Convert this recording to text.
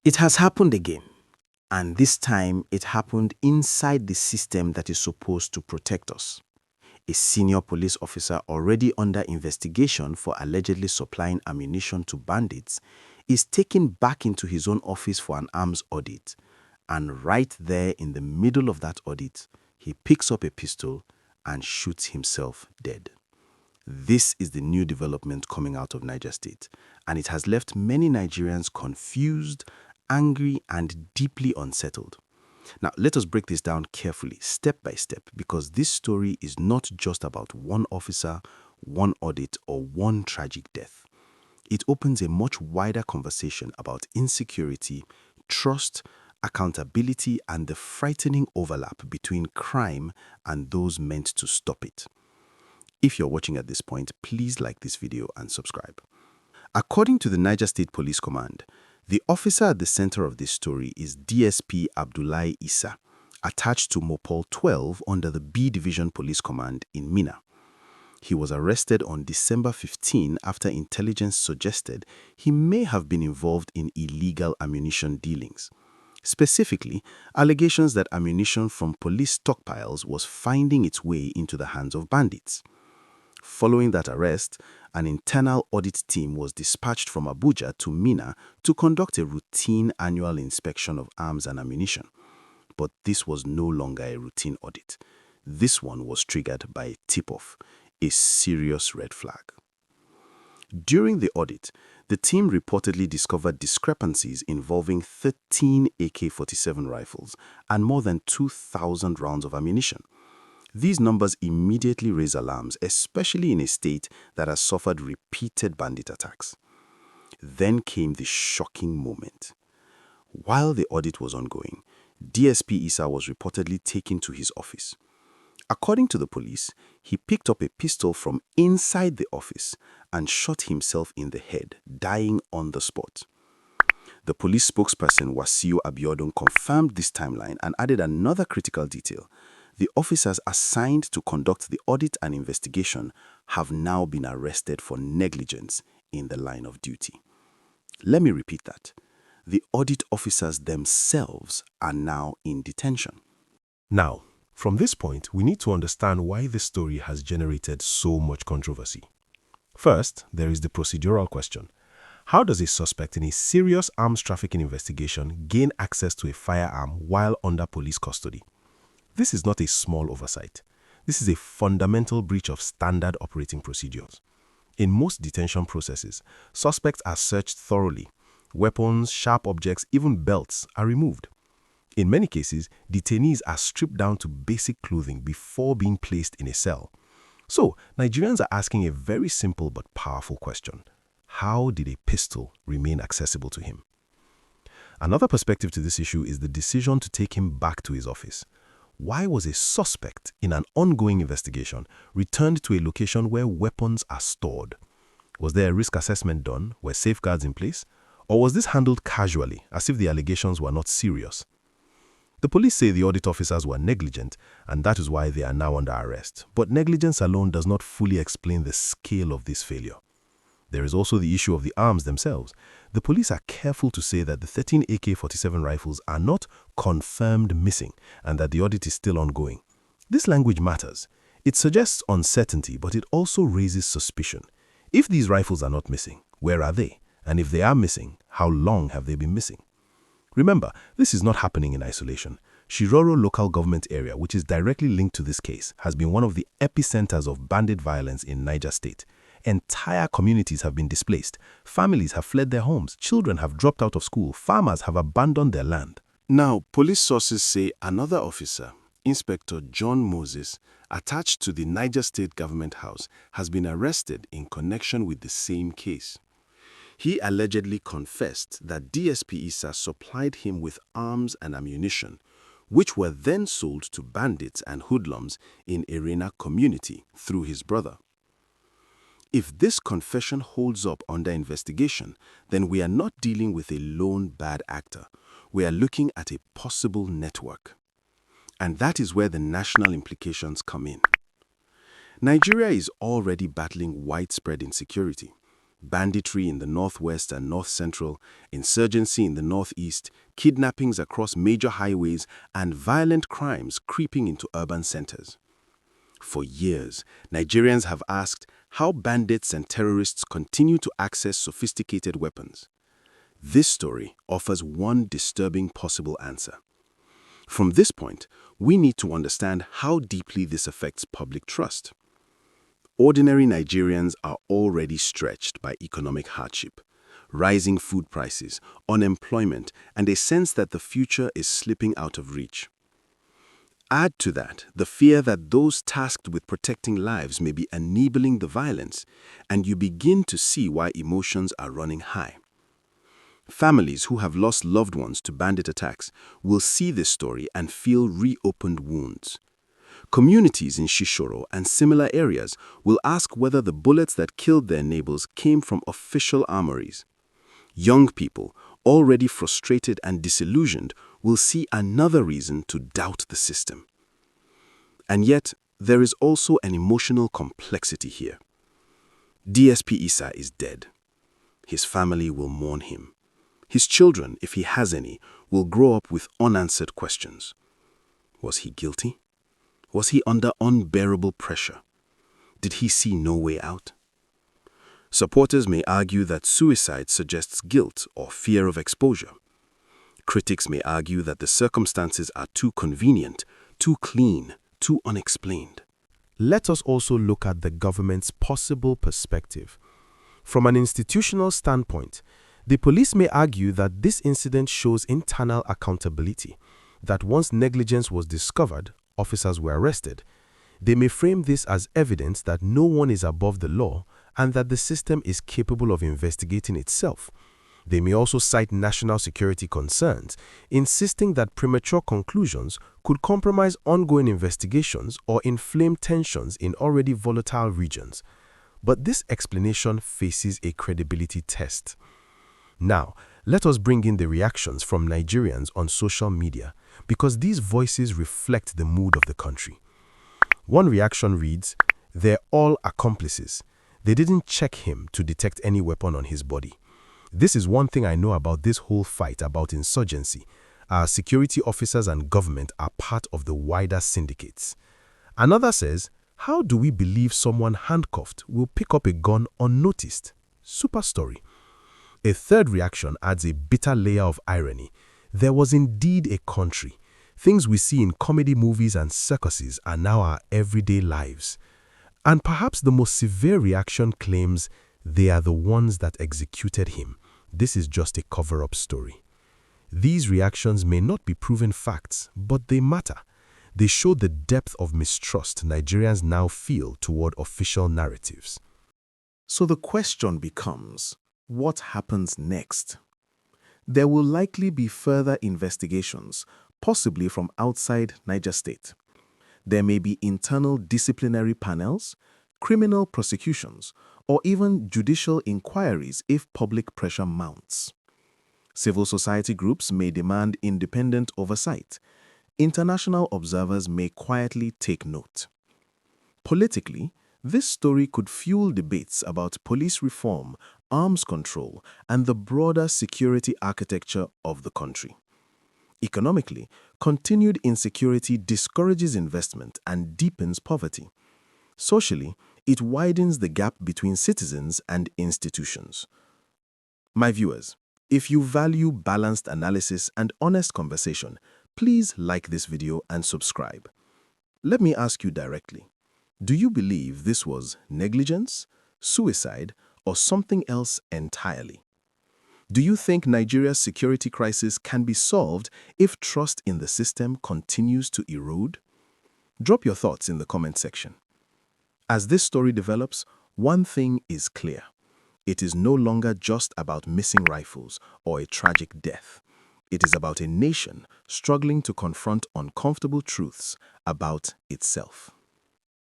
It has happened again, and this time it happened inside the system that is supposed to protect us. A senior police officer already under investigation for allegedly supplying ammunition to bandits is taken back into his own office for an arms audit. And right there in the middle of that audit, he picks up a pistol and shoots himself dead. This is the new development coming out of Niger State, and it has left many Nigerians confused, angry, and deeply unsettled. Now, let us break this down carefully, step by step, because this story is not just about one officer, one audit, or one tragic death. It opens a much wider conversation about insecurity, trust, accountability, and the frightening overlap between crime and those meant to stop it. If you're watching at this point, please like this video and subscribe. According to the Niger State Police Command, the officer at the center of this story is DSP Abdullahi Issa, attached to Mopol 12 under the B Division Police Command in Minna. He was arrested on December 15 after intelligence suggested he may have been involved in illegal ammunition dealings. Specifically, allegations that ammunition from police stockpiles was finding its way into the hands of bandits. Following that arrest, an internal audit team was dispatched from Abuja to Minna to conduct a routine annual inspection of arms and ammunition. But this was no longer a routine audit. This one was triggered by a tip-off, a serious red flag. During the audit, the team reportedly discovered discrepancies involving 13 AK-47 rifles and more than 2,000 rounds of ammunition. These numbers immediately raise alarms, especially in a state that has suffered repeated bandit attacks. Then came the shocking moment. While the audit was ongoing, DSP Issa was reportedly taken to his office. According to the police, he picked up a pistol from inside the office and shot himself in the head, dying on the spot. The police spokesperson Wasiu Abiodun confirmed this timeline and added another critical detail. The officers assigned to conduct the audit and investigation have now been arrested for negligence in the line of duty. Let me repeat that. The audit officers themselves are now in detention. Now, from this point, we need to understand why this story has generated so much controversy. First, there is the procedural question. How does a suspect in a serious arms trafficking investigation gain access to a firearm while under police custody? This is not a small oversight. This is a fundamental breach of standard operating procedures. In most detention processes, suspects are searched thoroughly. Weapons, sharp objects, even belts are removed. In many cases, detainees are stripped down to basic clothing before being placed in a cell. So, Nigerians are asking a very simple but powerful question. How did a pistol remain accessible to him? Another perspective to this issue is the decision to take him back to his office. Why was a suspect in an ongoing investigation returned to a location where weapons are stored? Was there a risk assessment done? Were safeguards in place? Or was this handled casually, as if the allegations were not serious? The police say the audit officers were negligent, and that is why they are now under arrest. But negligence alone does not fully explain the scale of this failure. There is also the issue of the arms themselves. The police are careful to say that the 13 AK-47 rifles are not confirmed missing and that the audit is still ongoing. This language matters. It suggests uncertainty, but it also raises suspicion. If these rifles are not missing, where are they? And if they are missing, how long have they been missing? Remember, this is not happening in isolation. Shiroro local government area, which is directly linked to this case, has been one of the epicenters of bandit violence in Niger State. Entire communities have been displaced. Families have fled their homes. Children have dropped out of school. Farmers have abandoned their land. Now, police sources say another officer, Inspector John Moses, attached to the Niger State Government House, has been arrested in connection with the same case. He allegedly confessed that DSP Issa supplied him with arms and ammunition, which were then sold to bandits and hoodlums in Arena community through his brother. If this confession holds up under investigation, then we are not dealing with a lone bad actor. We are looking at a possible network. And that is where the national implications come in. Nigeria is already battling widespread insecurity. banditry in the northwest and north central, insurgency in the northeast, kidnappings across major highways, and violent crimes creeping into urban centers. For years, Nigerians have asked how bandits and terrorists continue to access sophisticated weapons. This story offers one disturbing possible answer. From this point, we need to understand how deeply this affects public trust. Ordinary Nigerians are already stretched by economic hardship, rising food prices, unemployment, and a sense that the future is slipping out of reach. Add to that the fear that those tasked with protecting lives may be enabling the violence, and you begin to see why emotions are running high. Families who have lost loved ones to bandit attacks will see this story and feel reopened wounds. Communities in Shiroro and similar areas will ask whether the bullets that killed their neighbors came from official armories. Young people, already frustrated and disillusioned, will see another reason to doubt the system. And yet, there is also an emotional complexity here. DSP Issa is dead. His family will mourn him. His children, if he has any, will grow up with unanswered questions. Was he guilty? Was he under unbearable pressure? Did he see no way out? Supporters may argue that suicide suggests guilt or fear of exposure. Critics may argue that the circumstances are too convenient, too clean, too unexplained. Let us also look at the government's possible perspective. From an institutional standpoint, the police may argue that this incident shows internal accountability, that once negligence was discovered, officers were arrested. They may frame this as evidence that no one is above the law and that the system is capable of investigating itself. They may also cite national security concerns, insisting that premature conclusions could compromise ongoing investigations or inflame tensions in already volatile regions. But this explanation faces a credibility test. Now, let us bring in the reactions from Nigerians on social media, because these voices reflect the mood of the country. One reaction reads, "They're all accomplices. They didn't check him to detect any weapon on his body." This is one thing I know about this whole fight about insurgency. Our security officers and government are part of the wider syndicates. Another says, "How do we believe someone handcuffed will pick up a gun unnoticed? Super story." A third reaction adds a bitter layer of irony. There was indeed a country. Things we see in comedy movies and circuses are now our everyday lives. And perhaps the most severe reaction claims they are the ones that executed him. This is just a cover-up story. These reactions may not be proven facts, but they matter. They show the depth of mistrust Nigerians now feel toward official narratives. So the question becomes, what happens next? There will likely be further investigations, possibly from outside Niger State. There may be internal disciplinary panels, criminal prosecutions, or even judicial inquiries if public pressure mounts. Civil society groups may demand independent oversight. International observers may quietly take note. Politically, this story could fuel debates about police reform, arms control, and the broader security architecture of the country. Economically, continued insecurity discourages investment and deepens poverty. Socially, it widens the gap between citizens and institutions. My viewers, if you value balanced analysis and honest conversation, please like this video and subscribe. Let me ask you directly, do you believe this was negligence, suicide, or something else entirely? Do you think Nigeria's security crisis can be solved if trust in the system continues to erode? Drop your thoughts in the comment section. As this story develops, one thing is clear. It is no longer just about missing rifles or a tragic death. It is about a nation struggling to confront uncomfortable truths about itself.